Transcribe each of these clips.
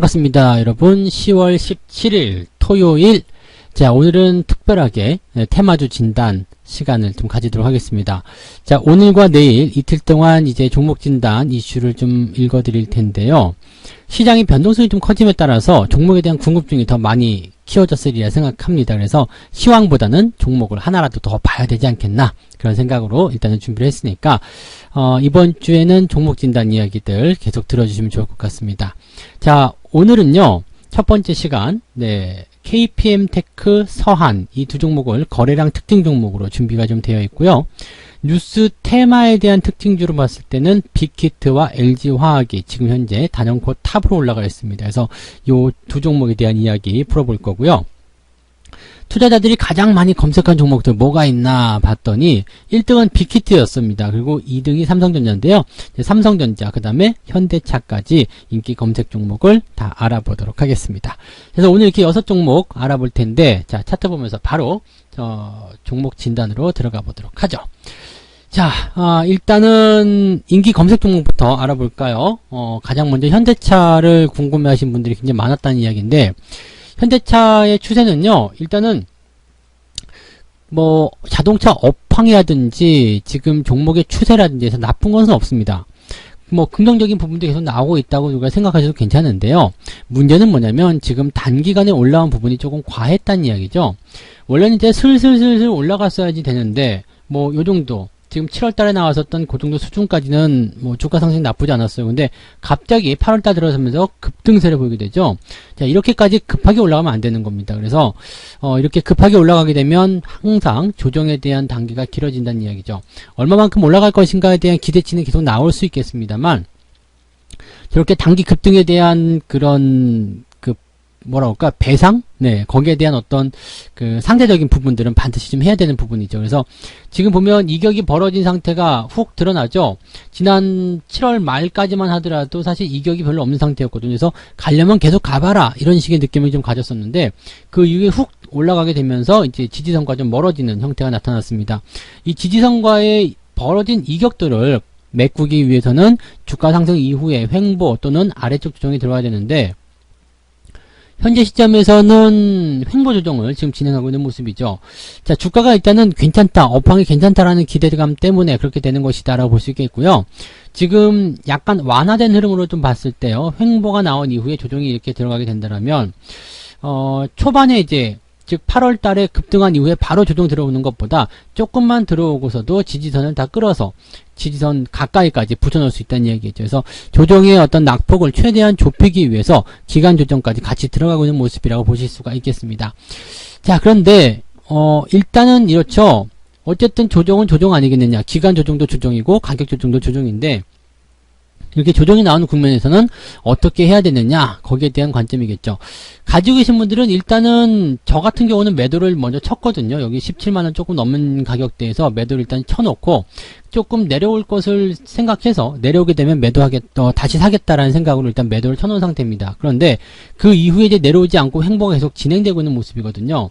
반갑습니다. 여러분 10월 17일 토요일. 자, 오늘은 특별하게 테마주 진단 시간을 좀 가지도록 하겠습니다. 자, 오늘과 내일 이틀 동안 이제 종목 진단 이슈를 좀 읽어드릴 텐데요. 시장의 변동성이 좀 커짐에 따라서 종목에 대한 궁금증이 더 많이 키워졌으리라 생각합니다. 그래서 시황보다는 종목을 하나라도 더 봐야 되지 않겠나, 그런 생각으로 일단은 준비를 했으니까 이번 주에는 종목 진단 이야기들 계속 들어주시면 좋을 것 같습니다. 자, 오늘은요 첫 번째 시간 KPM테크, 서한 이 두 종목을 거래량 특징 종목으로 준비가 좀 되어 있고요. 뉴스 테마에 대한 특징주로 봤을 때는 빅히트와 LG화학이 지금 현재 단연코 탑으로 올라가 있습니다. 그래서 이 두 종목에 대한 이야기 풀어볼 거고요. 투자자들이 가장 많이 검색한 종목들 뭐가 있나 봤더니 1등은 빅히트였습니다. 그리고 2등이 삼성전자인데요. 삼성전자, 그 다음에 현대차까지 인기 검색 종목을 다 알아보도록 하겠습니다. 그래서 오늘 이렇게 6종목 알아볼 텐데, 자, 차트 보면서 바로 종목 진단으로 들어가 보도록 하죠. 자, 일단은 인기 검색 종목부터 알아볼까요? 가장 먼저 현대차를 궁금해하신 분들이 굉장히 많았다는 이야기인데, 현대차의 추세는요, 일단은 뭐 자동차 업황이라든지 지금 종목의 추세라든지 해서 나쁜 것은 없습니다. 뭐 긍정적인 부분도 계속 나오고 있다고 누가 생각하셔도 괜찮은데요. 문제는 뭐냐면 지금 단기간에 올라온 부분이 조금 과했다는 이야기죠. 원래는 이제 슬슬 올라갔어야지 되는데 뭐 요 정도, 지금 7월달에 나왔었던 그 정도 수준까지는 뭐 주가 상승이 나쁘지 않았어요. 근데 갑자기 8월달 들어서면서 급등세를 보이게 되죠. 자, 이렇게까지 급하게 올라가면 안 되는 겁니다. 그래서 이렇게 급하게 올라가게 되면 항상 조정에 대한 단계가 길어진다는 이야기죠. 얼마만큼 올라갈 것인가에 대한 기대치는 계속 나올 수 있겠습니다만, 저렇게 단기 급등에 대한 그런 뭐라 그럴까, 배상? 네, 거기에 대한 어떤 상대적인 부분들은 반드시 좀 해야 되는 부분이죠. 그래서 지금 보면 이격이 벌어진 상태가 훅 드러나죠. 지난 7월 말까지만 하더라도 사실 이격이 별로 없는 상태였거든요. 그래서 가려면 계속 가봐라, 이런 식의 느낌을 좀 가졌었는데, 그 이후에 훅 올라가게 되면서 이제 지지선과 좀 멀어지는 형태가 나타났습니다. 이 지지선과의 벌어진 이격들을 메꾸기 위해서는 주가 상승 이후에 횡보 또는 아래쪽 조정이 들어가야 되는데, 현재 시점에서는 횡보 조정을 지금 진행하고 있는 모습이죠. 자, 주가가 일단은 괜찮다, 업황이 괜찮다라는 기대감 때문에 그렇게 되는 것이다 라고 볼 수 있겠고요. 지금 약간 완화된 흐름으로 좀 봤을 때요, 횡보가 나온 이후에 조정이 이렇게 들어가게 된다면 초반에 이제 즉 8월 달에 급등한 이후에 바로 조정 들어오는 것보다 조금만 들어오고서도 지지선을 다 끌어서 지지선 가까이까지 붙여놓을 수 있다는 얘기겠죠. 그래서 조정의 어떤 낙폭을 최대한 좁히기 위해서 기간 조정까지 같이 들어가고 있는 모습이라고 보실 수가 있겠습니다. 자, 그런데 일단은 이렇죠. 어쨌든 조정은 조정 아니겠느냐. 기간 조정도 조정이고 가격 조정도 조정인데, 이렇게 조정이 나오는 국면에서는 어떻게 해야 되느냐, 거기에 대한 관점이겠죠. 가지고 계신 분들은 일단은 저 같은 경우는 매도를 먼저 쳤거든요. 여기 17만원 조금 넘는 가격대에서 매도를 일단 쳐놓고 조금 내려올 것을 생각해서 내려오게 되면 다시 사겠다라는 생각으로 일단 매도를 쳐놓은 상태입니다. 그런데 그 이후에 이제 내려오지 않고 횡보가 계속 진행되고 있는 모습이거든요.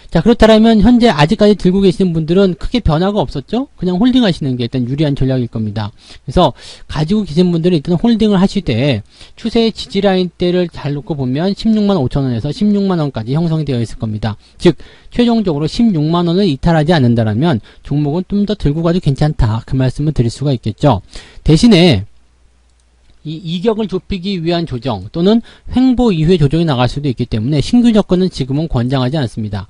자, 그렇다면 현재 아직까지 들고 계시는 분들은 크게 변화가 없었죠? 그냥 홀딩 하시는 게 일단 유리한 전략일 겁니다. 그래서 가지고 계신 분들은 일단 홀딩을 하시되, 추세의 지지라인대를 잘 놓고 보면 16만 5천원에서 16만원까지 형성이 되어 있을 겁니다. 즉 최종적으로 16만원을 이탈하지 않는다면 종목은 좀 더 들고 가도 괜찮다, 그 말씀을 드릴 수가 있겠죠. 대신에 이 이격을 좁히기 위한 조정 또는 횡보 이후에 조정이 나갈 수도 있기 때문에 신규 접근은 지금은 권장하지 않습니다.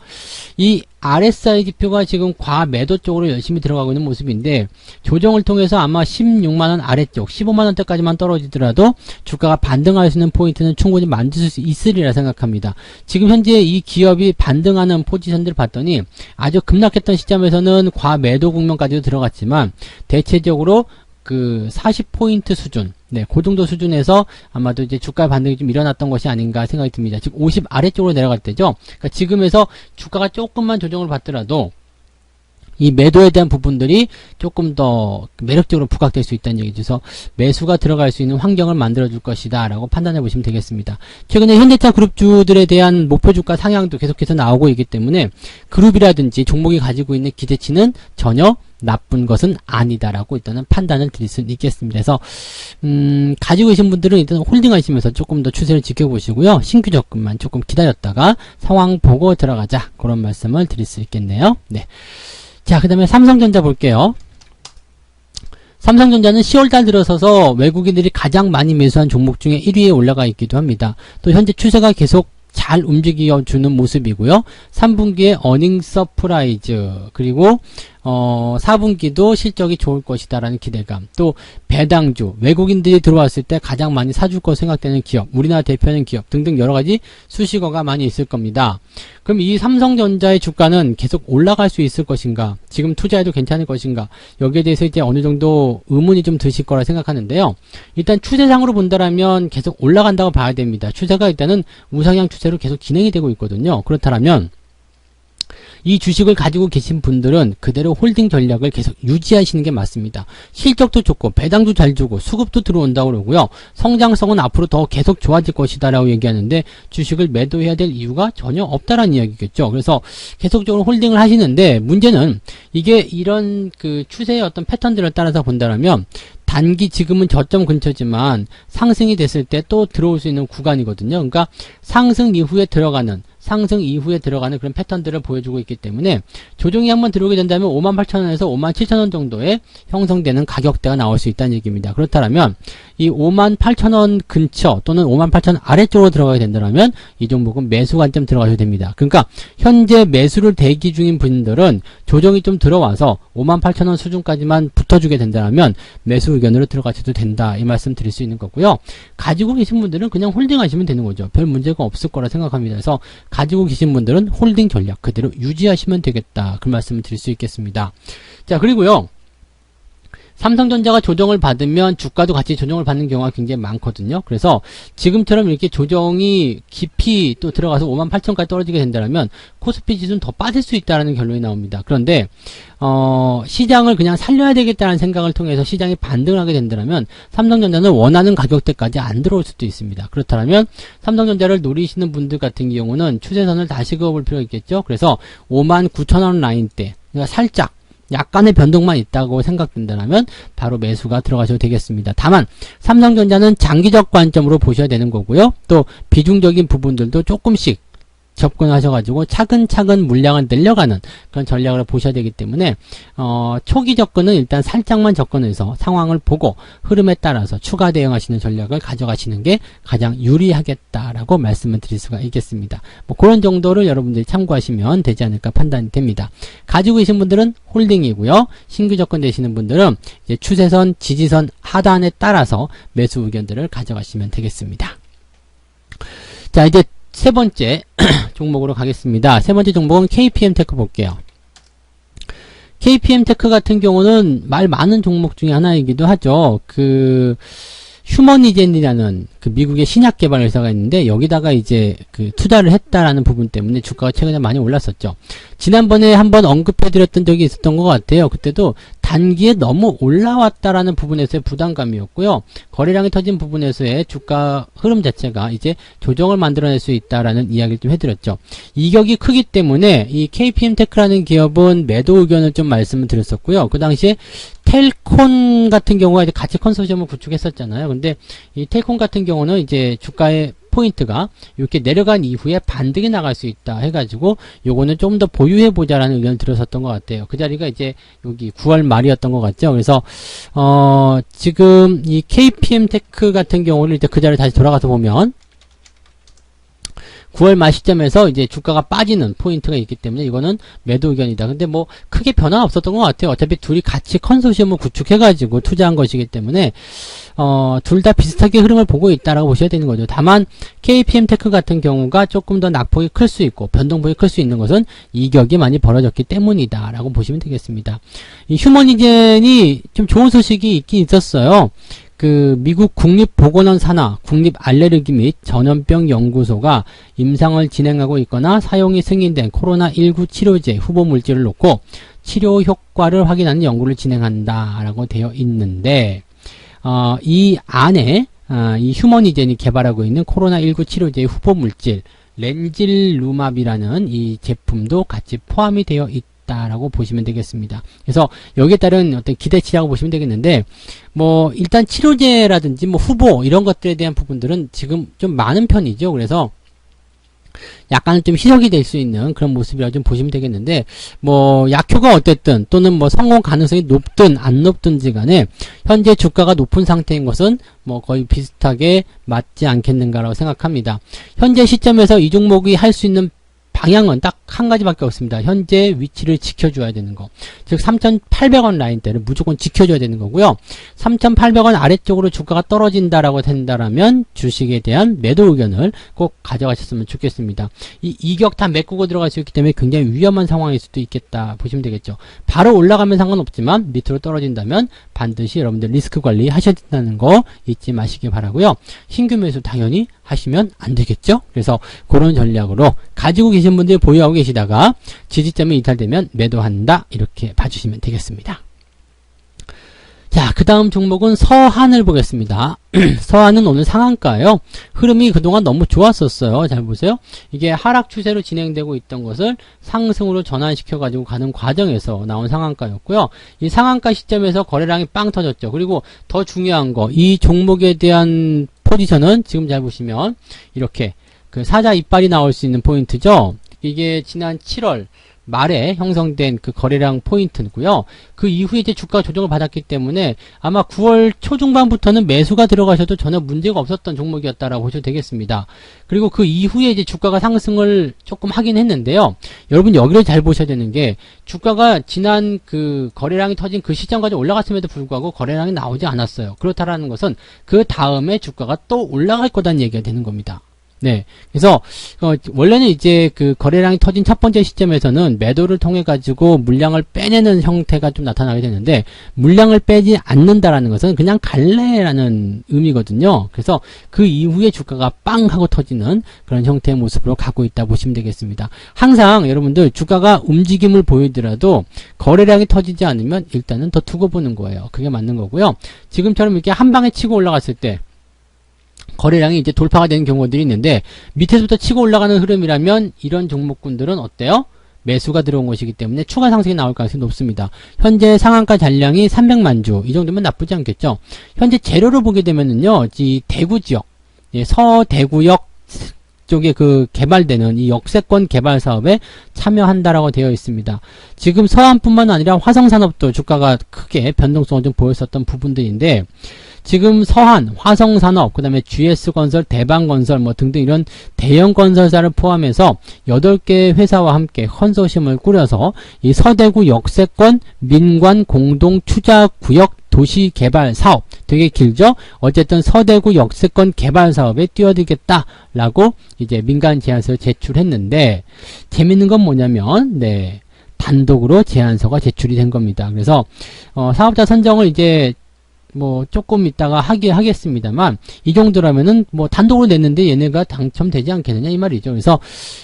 이 RSI 지표가 지금 과매도 쪽으로 열심히 들어가고 있는 모습인데, 조정을 통해서 아마 16만원 아래쪽 15만원대까지만 떨어지더라도 주가가 반등할 수 있는 포인트는 충분히 만들 수 있으리라 생각합니다. 지금 현재 이 기업이 반등하는 포지션들을 봤더니 아주 급락했던 시점에서는 과매도 국면까지도 들어갔지만, 대체적으로 40포인트 수준, 네, 그 정도 수준에서 아마도 이제 주가 반등이 좀 일어났던 것이 아닌가 생각이 듭니다. 즉 50 아래쪽으로 내려갈 때죠. 그러니까 지금에서 주가가 조금만 조정을 받더라도 이 매도에 대한 부분들이 조금 더 매력적으로 부각될 수 있다는 얘기죠. 그래서 매수가 들어갈 수 있는 환경을 만들어줄 것이다 라고 판단해 보시면 되겠습니다. 최근에 현대차 그룹주들에 대한 목표 주가 상향도 계속해서 나오고 있기 때문에 그룹이라든지 종목이 가지고 있는 기대치는 전혀 나쁜 것은 아니다라고 일단은 판단을 드릴 수 있겠습니다. 그래서 가지고 계신 분들은 일단 홀딩 하시면서 조금 더 추세를 지켜보시고요. 신규 접근만 조금 기다렸다가 상황 보고 들어가자, 그런 말씀을 드릴 수 있겠네요. 네. 자, 그 다음에 삼성전자 볼게요. 삼성전자는 10월달 들어서서 외국인들이 가장 많이 매수한 종목 중에 1위에 올라가 있기도 합니다. 또 현재 추세가 계속 잘 움직여주는 모습이고요. 3분기에 어닝 서프라이즈, 그리고 4분기도 실적이 좋을 것이다라는 기대감, 또 배당주, 외국인들이 들어왔을 때 가장 많이 사줄 거 생각되는 기업, 우리나라 대표하는 기업 등등 여러가지 수식어가 많이 있을 겁니다. 그럼 이 삼성전자의 주가는 계속 올라갈 수 있을 것인가, 지금 투자해도 괜찮을 것인가, 여기에 대해서 이제 어느 정도 의문이 좀 드실 거라 생각하는데요. 일단 추세상으로 본다라면 계속 올라간다고 봐야 됩니다. 추세가 일단은 우상향 추세로 계속 진행이 되고 있거든요. 그렇다면 이 주식을 가지고 계신 분들은 그대로 홀딩 전략을 계속 유지하시는 게 맞습니다. 실적도 좋고 배당도 잘 주고 수급도 들어온다고 그러고요. 성장성은 앞으로 더 계속 좋아질 것이다 라고 얘기하는데 주식을 매도해야 될 이유가 전혀 없다라는 이야기겠죠. 그래서 계속적으로 홀딩을 하시는데, 문제는 이게 이런 그 추세의 어떤 패턴들을 따라서 본다면 단기 지금은 저점 근처지만 상승이 됐을 때 또 들어올 수 있는 구간이거든요. 그러니까 상승 이후에 들어가는 그런 패턴들을 보여주고 있기 때문에 조정이 한번 들어오게 된다면 58,000원에서 57,000원 정도의 형성되는 가격대가 나올 수 있다는 얘기입니다. 그렇다면 이 58,000원 근처 또는 58,000원 아래쪽으로 들어가게 된다면 이 종목은 매수 관점 들어가셔야 됩니다. 그러니까 현재 매수를 대기 중인 분들은 조정이 좀 들어와서 58,000원 수준까지만 붙어주게 된다면 매수 의견으로 들어가셔도 된다, 이 말씀 드릴 수 있는 거고요. 가지고 계신 분들은 그냥 홀딩 하시면 되는 거죠. 별 문제가 없을 거라 생각합니다. 그래서 가지고 계신 분들은 홀딩 전략 그대로 유지하시면 되겠다, 그 말씀을 드릴 수 있겠습니다. 자, 그리고요, 삼성전자가 조정을 받으면 주가도 같이 조정을 받는 경우가 굉장히 많거든요. 그래서 지금처럼 이렇게 조정이 깊이 또 들어가서 58,000원까지 떨어지게 된다면 코스피 지수는 더 빠질 수 있다는 결론이 나옵니다. 그런데 시장을 그냥 살려야 되겠다는 생각을 통해서 시장이 반등을 하게 된다면 삼성전자는 원하는 가격대까지 안 들어올 수도 있습니다. 그렇다면 삼성전자를 노리시는 분들 같은 경우는 추세선을 다시 그어볼 필요가 있겠죠. 그래서 59,000원 라인대, 그러니까 살짝 약간의 변동만 있다고 생각된다면 바로 매수가 들어가셔도 되겠습니다. 다만 삼성전자는 장기적 관점으로 보셔야 되는 거고요. 또 비중적인 부분들도 조금씩 접근하셔가지고 차근차근 물량을 늘려가는 그런 전략을 보셔야 되기 때문에 초기 접근은 일단 살짝만 접근해서 상황을 보고 흐름에 따라서 추가 대응하시는 전략을 가져가시는 게 가장 유리하겠다라고 말씀을 드릴 수가 있겠습니다. 뭐 그런 정도를 여러분들이 참고하시면 되지 않을까 판단이 됩니다. 가지고 계신 분들은 홀딩이고요. 신규 접근 되시는 분들은 이제 추세선, 지지선 하단에 따라서 매수 의견들을 가져가시면 되겠습니다. 자, 이제 세 번째 종목으로 가겠습니다. 세 번째 종목은 KPM테크 볼게요. KPM테크 같은 경우는 말 많은 종목 중에 하나이기도 하죠. 그 휴머니젠이라는 그 미국의 신약 개발 회사가 있는데 여기다가 이제 그 투자를 했다라는 부분 때문에 주가가 최근에 많이 올랐었죠. 지난번에 한번 언급해드렸던 적이 있었던 것 같아요. 그때도 단기에 너무 올라왔다라는 부분에서의 부담감이었고요. 거래량이 터진 부분에서의 주가 흐름 자체가 이제 조정을 만들어낼 수 있다라는 이야기를 좀 해드렸죠. 이격이 크기 때문에 이 KPM테크라는 기업은 매도 의견을 좀 말씀을 드렸었고요. 그 당시에 텔콘 같은 경우가 이제 같이 컨소시엄을 구축했었잖아요. 근데 이 텔콘 같은 경우는 이제 주가의 포인트가 이렇게 내려간 이후에 반등이 나갈 수 있다 해가지고 요거는 좀 더 보유해보자라는 의견을 들었었던 것 같아요. 그 자리가 이제 여기 9월 말이었던 것 같죠. 그래서 지금 이 KPM테크 같은 경우는 이제 그 자리에 다시 돌아가서 보면 9월 말 시점에서 이제 주가가 빠지는 포인트가 있기 때문에 이거는 매도 의견이다. 근데 뭐 크게 변화 없었던 것 같아요. 어차피 둘이 같이 컨소시엄을 구축해가지고 투자한 것이기 때문에 둘 다 비슷하게 흐름을 보고 있다라고 보셔야 되는 거죠. 다만 KPM테크 같은 경우가 조금 더 낙폭이 클 수 있고 변동폭이 클 수 있는 것은 이격이 많이 벌어졌기 때문이다 라고 보시면 되겠습니다. 이 휴머니젠이 좀 좋은 소식이 있긴 있었어요. 그 미국 국립보건원 산하 국립알레르기 및 전염병 연구소가 임상을 진행하고 있거나 사용이 승인된 코로나19 치료제 후보 물질을 놓고 치료 효과를 확인하는 연구를 진행한다라고 되어 있는데 이 안에 이 휴머니젠이 개발하고 있는 코로나19 치료제의 후보 물질 렌질루맙이라는 이 제품도 같이 포함이 되어 있다라고 보시면 되겠습니다. 그래서 여기에 따른 어떤 기대치라고 보시면 되겠는데, 뭐 일단 치료제라든지 뭐 후보 이런 것들에 대한 부분들은 지금 좀 많은 편이죠. 그래서 약간은 좀 희석이 될 수 있는 그런 모습이라고 좀 보시면 되겠는데, 뭐 약효가 어땠든 또는 뭐 성공 가능성이 높든 안 높든지 간에 현재 주가가 높은 상태인 것은 뭐 거의 비슷하게 맞지 않겠는가라고 생각합니다. 현재 시점에서 이 종목이 할 수 있는 방향은 딱 한 가지밖에 없습니다. 현재 위치를 지켜줘야 되는 거. 즉 3,800원 라인대를 무조건 지켜줘야 되는 거고요. 3,800원 아래쪽으로 주가가 떨어진다라고 된다라면 주식에 대한 매도 의견을 꼭 가져가셨으면 좋겠습니다. 이 이격 다 메꾸고 들어갈 수 있기 때문에 굉장히 위험한 상황일 수도 있겠다 보시면 되겠죠. 바로 올라가면 상관없지만 밑으로 떨어진다면 반드시 여러분들 리스크 관리 하셔야 된다는 거 잊지 마시기 바라고요. 신규 매수 당연히 하시면 안 되겠죠. 그래서 그런 전략으로 가지고 계신 분들이 보유하고 계시다가 지지점이 이탈되면 매도한다, 이렇게 봐주시면 되겠습니다. 자, 그 다음 종목은 서한을 보겠습니다. 서한은 오늘 상한가예요. 흐름이 그동안 너무 좋았었어요. 잘 보세요. 이게 하락 추세로 진행되고 있던 것을 상승으로 전환시켜 가지고 가는 과정에서 나온 상한가였고요. 이 상한가 시점에서 거래량이 빵 터졌죠. 그리고 더 중요한 거, 이 종목에 대한 포지션은 지금 잘 보시면 이렇게 그 사자 이빨이 나올 수 있는 포인트죠. 이게 지난 7월 말에 형성된 그 거래량 포인트고요. 그 이후에 이제 주가 조정을 받았기 때문에 아마 9월 초중반부터는 매수가 들어가셔도 전혀 문제가 없었던 종목이었다라고 보셔도 되겠습니다. 그리고 그 이후에 이제 주가가 상승을 조금 하긴 했는데요. 여러분 여기를 잘 보셔야 되는 게, 주가가 지난 그 거래량이 터진 그 시점까지 올라갔음에도 불구하고 거래량이 나오지 않았어요. 그렇다라는 것은 그 다음에 주가가 또 올라갈 거다는 얘기가 되는 겁니다. 네. 그래서, 원래는 이제 그 거래량이 터진 첫 번째 시점에서는 매도를 통해 가지고 물량을 빼내는 형태가 좀 나타나게 되는데, 물량을 빼지 않는다라는 것은 그냥 갈래라는 의미거든요. 그래서 그 이후에 주가가 빵 하고 터지는 그런 형태의 모습으로 가고 있다 보시면 되겠습니다. 항상 여러분들 주가가 움직임을 보이더라도 거래량이 터지지 않으면 일단은 더 두고 보는 거예요. 그게 맞는 거고요. 지금처럼 이렇게 한 방에 치고 올라갔을 때, 거래량이 이제 돌파가 되는 경우들이 있는데, 밑에서부터 치고 올라가는 흐름이라면 이런 종목군들은 어때요? 매수가 들어온 것이기 때문에 추가 상승이 나올 가능성이 높습니다. 현재 상한가 잔량이 300만 주, 이 정도면 나쁘지 않겠죠. 현재 재료를 보게 되면은요, 이 대구 지역, 서대구역 쪽에 그 개발되는 이 역세권 개발 사업에 참여한다라고 되어 있습니다. 지금 서한뿐만 아니라 화성산업도 주가가 크게 변동성을 좀 보였었던 부분들인데, 지금 서한, 화성산업, 그 다음에 GS건설, 대방건설 뭐 등등 이런 대형 건설사를 포함해서 8개 회사와 함께 컨소시엄을 꾸려서 이 서대구 역세권 민관 공동 투자구역 도시개발 사업, 되게 길죠? 어쨌든 서대구 역세권 개발 사업에 뛰어들겠다라고 이제 민간 제안서를 제출했는데, 재밌는 건 뭐냐면, 네, 단독으로 제안서가 제출이 된 겁니다. 그래서 사업자 선정을 이제 뭐 조금 있다가 하겠습니다만, 이 정도라면은 뭐 단독으로 냈는데 얘네가 당첨되지 않겠느냐 이 말이죠. 그래서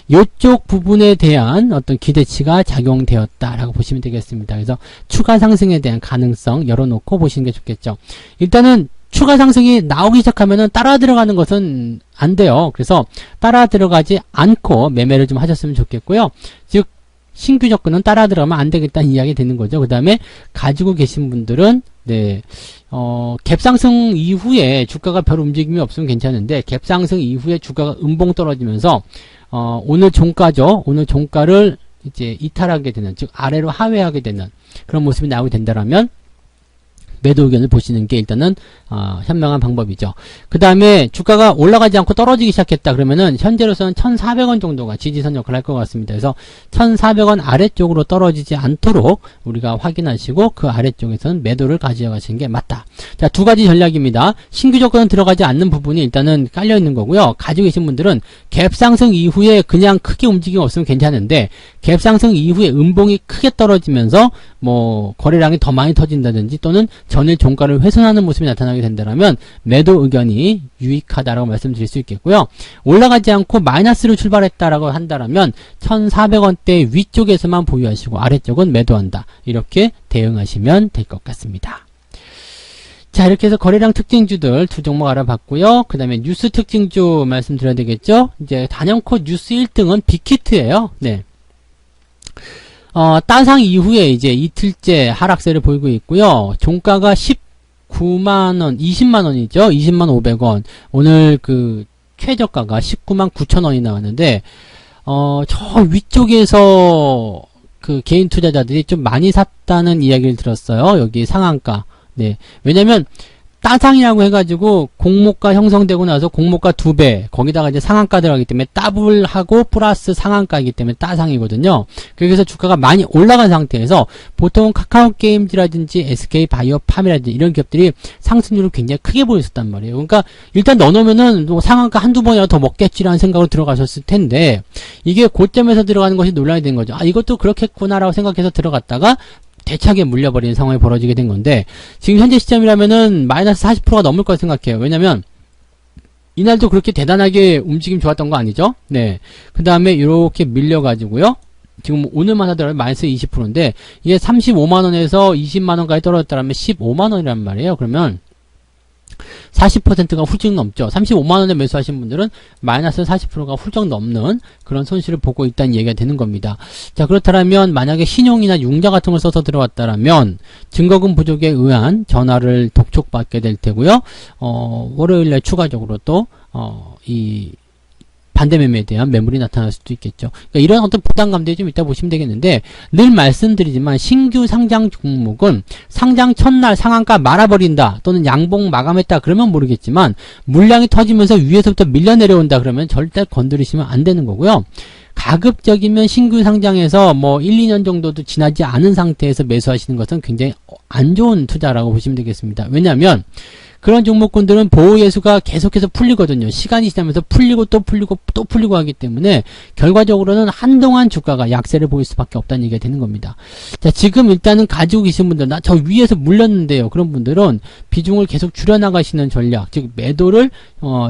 이쪽 부분에 대한 어떤 기대치가 작용되었다라고 보시면 되겠습니다. 그래서 추가 상승에 대한 가능성 열어놓고 보시는 게 좋겠죠. 일단은 추가 상승이 나오기 시작하면은 따라 들어가는 것은 안 돼요. 그래서 따라 들어가지 않고 매매를 좀 하셨으면 좋겠고요. 즉 신규 접근은 따라 들어가면 안 되겠다는 이야기 되는 거죠. 그 다음에 가지고 계신 분들은, 네, 갭상승 이후에 주가가 별 움직임이 없으면 괜찮은데, 갭상승 이후에 주가가 음봉 떨어지면서, 오늘 종가죠. 오늘 종가를 이제 이탈하게 되는, 즉, 아래로 하회하게 되는 그런 모습이 나오게 된다라면, 매도 의견을 보시는 게 일단은 현명한 방법이죠. 그 다음에 주가가 올라가지 않고 떨어지기 시작했다 그러면은 현재로서는 1,400원 정도가 지지선 역할을 할 것 같습니다. 그래서 1,400원 아래쪽으로 떨어지지 않도록 우리가 확인하시고 그 아래쪽에서는 매도를 가져가시는 게 맞다. 자, 두 가지 전략입니다. 신규 조건은 들어가지 않는 부분이 일단은 깔려 있는 거고요. 가지고 계신 분들은 갭 상승 이후에 그냥 크게 움직임 없으면 괜찮은데, 갭 상승 이후에 음봉이 크게 떨어지면서 뭐 거래량이 더 많이 터진다든지 또는 전일 종가를 훼손하는 모습이 나타나게 된다면 매도 의견이 유익하다라고 말씀드릴 수 있겠고요. 올라가지 않고 마이너스로 출발했다라고 한다면 1,400원대 위쪽에서만 보유하시고 아래쪽은 매도한다. 이렇게 대응하시면 될 것 같습니다. 자, 이렇게 해서 거래량 특징주들 두 종목 알아봤고요. 그 다음에 뉴스 특징주 말씀드려야 되겠죠. 이제 단연코 뉴스 1등은 빅히트예요. 네. 따상 이후에 이제 이틀째 하락세를 보이고 있고요. 종가가 19만원, 20만원이죠. 20만 500원. 오늘 그 최저가가 19만 9천원이 나왔는데, 저 위쪽에서 그 개인 투자자들이 좀 많이 샀다는 이야기를 들었어요. 여기 상한가. 네. 왜냐면, 따상이라고 해가지고 공모가 형성되고 나서 공모가 2배 거기다가 이제 상한가 들어가기 때문에 더블하고 플러스 상한가이기 때문에 따상이거든요. 그래서 주가가 많이 올라간 상태에서 보통 카카오게임즈라든지 SK바이오팜이라든지 이런 기업들이 상승률을 굉장히 크게 보였었단 말이에요. 그러니까 일단 넣어놓으면은 뭐 상한가 한두 번이라도 더 먹겠지라는 생각으로 들어가셨을 텐데 이게 고점에서 들어가는 것이 논란이 된 거죠. 아, 이것도 그렇겠구나라고 생각해서 들어갔다가 대차게 물려버리는 상황이 벌어지게 된 건데 지금 현재 시점이라면은 마이너스 40%가 넘을 거라 생각해요. 왜냐면 이날도 그렇게 대단하게 움직임 좋았던 거 아니죠? 네. 그 다음에 이렇게 밀려가지고요. 지금 오늘만 하더라도 마이너스 20%인데 이게 35만원에서 20만원까지 떨어졌다면 15만원이란 말이에요. 그러면 40%가 훌쩍 넘죠. 35만원에 매수하신 분들은 마이너스 40%가 훌쩍 넘는 그런 손실을 보고 있다는 얘기가 되는 겁니다. 자, 그렇다면 만약에 신용이나 융자 같은 걸 써서 들어왔다면 증거금 부족에 의한 전화를 독촉받게 될 테고요. 월요일날 추가적으로 또 이 반대 매매에 대한 매물이 나타날 수도 있겠죠. 그러니까 이런 어떤 부담감들이 좀 있다 보시면 되겠는데 늘 말씀드리지만 신규 상장 종목은 상장 첫날 상한가 말아버린다 또는 양봉 마감했다 그러면 모르겠지만 물량이 터지면서 위에서부터 밀려 내려온다 그러면 절대 건드리시면 안 되는 거고요. 가급적이면 신규 상장에서 뭐 1, 2년 정도도 지나지 않은 상태에서 매수하시는 것은 굉장히 안 좋은 투자라고 보시면 되겠습니다. 왜냐하면 그런 종목군들은 보호예수가 계속해서 풀리거든요. 시간이 지나면서 풀리고 또 풀리고 또 풀리고 하기 때문에 결과적으로는 한동안 주가가 약세를 보일 수밖에 없다는 얘기가 되는 겁니다. 자, 지금 일단은 가지고 계신 분들, 나 저 위에서 물렸는데요. 그런 분들은 비중을 계속 줄여나가시는 전략, 즉 매도를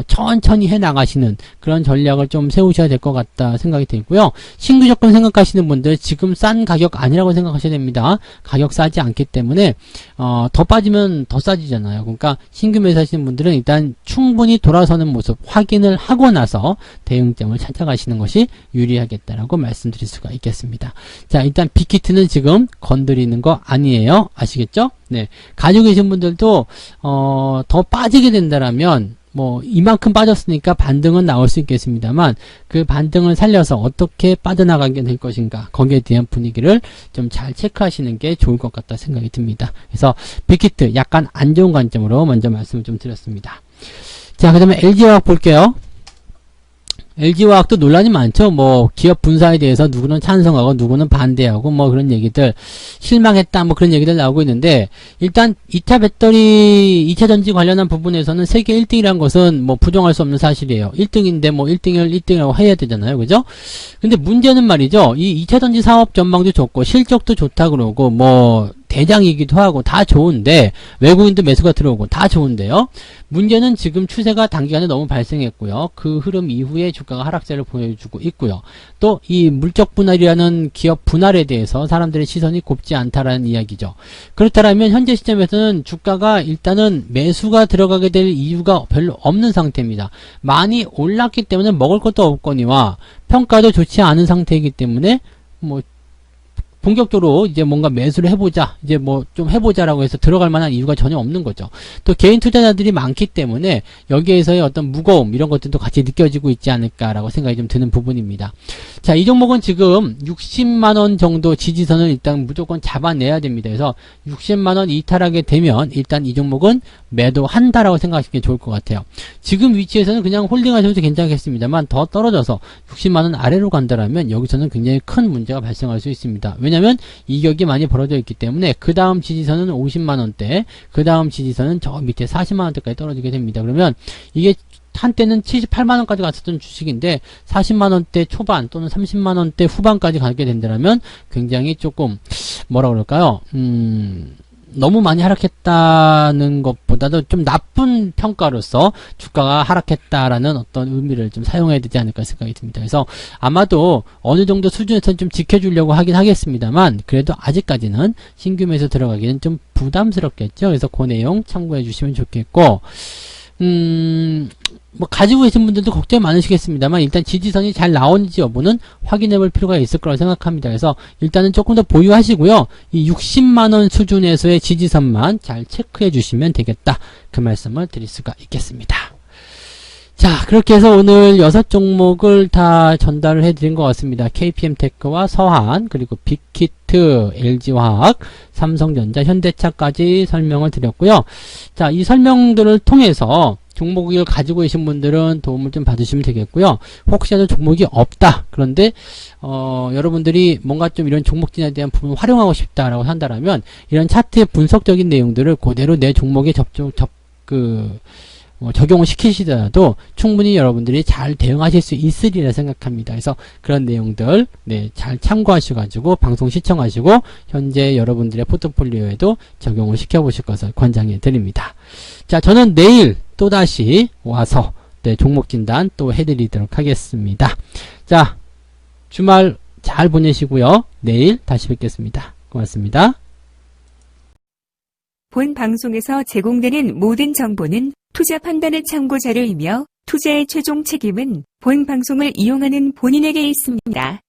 천천히 해나가시는 그런 전략을 좀 세우셔야 될 것 같다 생각이 들고요. 신규 접근 생각하시는 분들 지금 싼 가격 아니라고 생각하셔야 됩니다. 가격 싸지 않기 때문에 더 빠지면 더 싸지잖아요. 그러니까 신규 매수하시는 분들은 일단 충분히 돌아서는 모습 확인을 하고 나서 대응점을 찾아가시는 것이 유리하겠다라고 말씀드릴 수가 있겠습니다. 자, 일단 빅히트는 지금 건드리는 거 아니에요. 아시겠죠? 네. 가지고 계신 분들도 더 빠지게 된다라면 뭐 이만큼 빠졌으니까 반등은 나올 수 있겠습니다만 그 반등을 살려서 어떻게 빠져나가게 될 것인가 거기에 대한 분위기를 좀 잘 체크하시는 게 좋을 것 같다 생각이 듭니다. 그래서 빅히트 약간 안 좋은 관점으로 먼저 말씀을 좀 드렸습니다. 자, 그 다음에 LG화학 볼게요. LG화학도 논란이 많죠. 뭐 기업 분사에 대해서 누구는 찬성하고 누구는 반대하고 뭐 그런 얘기들, 실망했다 뭐 그런 얘기들 나오고 있는데 일단 2차 배터리 2차 전지 관련한 부분에서는 세계 1등이라는 것은 뭐 부정할 수 없는 사실이에요. 1등인데 뭐 1등을 1등이라고 해야 되잖아요. 그죠? 근데 문제는 말이죠. 이 2차 전지 사업 전망도 좋고 실적도 좋다 그러고 뭐 대장이기도 하고 다 좋은데 외국인도 매수가 들어오고 다 좋은데요. 문제는 지금 추세가 단기간에 너무 발생했고요. 그 흐름 이후에 주가가 하락세를 보여주고 있고요. 또 이 물적 분할이라는 기업 분할에 대해서 사람들의 시선이 곱지 않다라는 이야기죠. 그렇다면 현재 시점에서는 주가가 일단은 매수가 들어가게 될 이유가 별로 없는 상태입니다. 많이 올랐기 때문에 먹을 것도 없거니와 평가도 좋지 않은 상태이기 때문에 뭐 본격적으로 이제 뭔가 매수를 해보자, 이제 뭐 좀 해보자라고 해서 들어갈 만한 이유가 전혀 없는 거죠. 또 개인 투자자들이 많기 때문에 여기에서의 어떤 무거움 이런 것들도 같이 느껴지고 있지 않을까라고 생각이 좀 드는 부분입니다. 자, 이 종목은 지금 60만원 정도 지지선을 일단 무조건 잡아내야 됩니다. 그래서 60만원 이탈하게 되면 일단 이 종목은 매도한다라고 생각하시는 게 좋을 것 같아요. 지금 위치에서는 그냥 홀딩하셔도 괜찮겠습니다만 더 떨어져서 60만원 아래로 간다라면 여기서는 굉장히 큰 문제가 발생할 수 있습니다. 왜냐면 이격이 많이 벌어져 있기 때문에 그 다음 지지선은 50만원대, 그 다음 지지선은 저 밑에 40만원대까지 떨어지게 됩니다. 그러면 이게 한때는 78만원까지 갔었던 주식인데 40만원대 초반 또는 30만원대 후반까지 가게 된다면 굉장히 조금 뭐라 그럴까요? 너무 많이 하락했다는 것보다도 좀 나쁜 평가로서 주가가 하락했다라는 어떤 의미를 좀 사용해야 되지 않을까 생각이 듭니다. 그래서 아마도 어느 정도 수준에서는 좀 지켜주려고 하긴 하겠습니다만 그래도 아직까지는 신규 매수 들어가기는 좀 부담스럽겠죠. 그래서 그 내용 참고해 주시면 좋겠고 뭐 가지고 계신 분들도 걱정이 많으시겠습니다만 일단 지지선이 잘 나오는지 여부는 확인해 볼 필요가 있을 거라고 생각합니다. 그래서 일단은 조금 더 보유하시고요. 이 60만원 수준에서의 지지선만 잘 체크해 주시면 되겠다. 그 말씀을 드릴 수가 있겠습니다. 자, 그렇게 해서 오늘 6종목을 다 전달을 해드린 것 같습니다. KPM테크와 서한, 그리고 빅히트, LG화학, 삼성전자, 현대차까지 설명을 드렸고요. 자, 이 설명들을 통해서 종목을 가지고 계신 분들은 도움을 좀 받으시면 되겠고요. 혹시라도 종목이 없다. 그런데 여러분들이 뭔가 좀 이런 종목진에 대한 부분을 활용하고 싶다라고 한다라면 이런 차트의 분석적인 내용들을 그대로 내 종목에 적용을 시키시더라도 충분히 여러분들이 잘 대응하실 수 있으리라 생각합니다. 그래서 그런 내용들 잘 참고하셔가지고 방송 시청하시고 현재 여러분들의 포트폴리오에도 적용을 시켜보실 것을 권장해 드립니다. 자, 저는 내일 또다시 와서 종목 진단 또 해드리도록 하겠습니다. 자, 주말 잘 보내시고요. 내일 다시 뵙겠습니다. 고맙습니다. 본 방송에서 제공되는 모든 정보는 투자 판단의 참고 자료이며 투자의 최종 책임은 본 방송을 이용하는 본인에게 있습니다.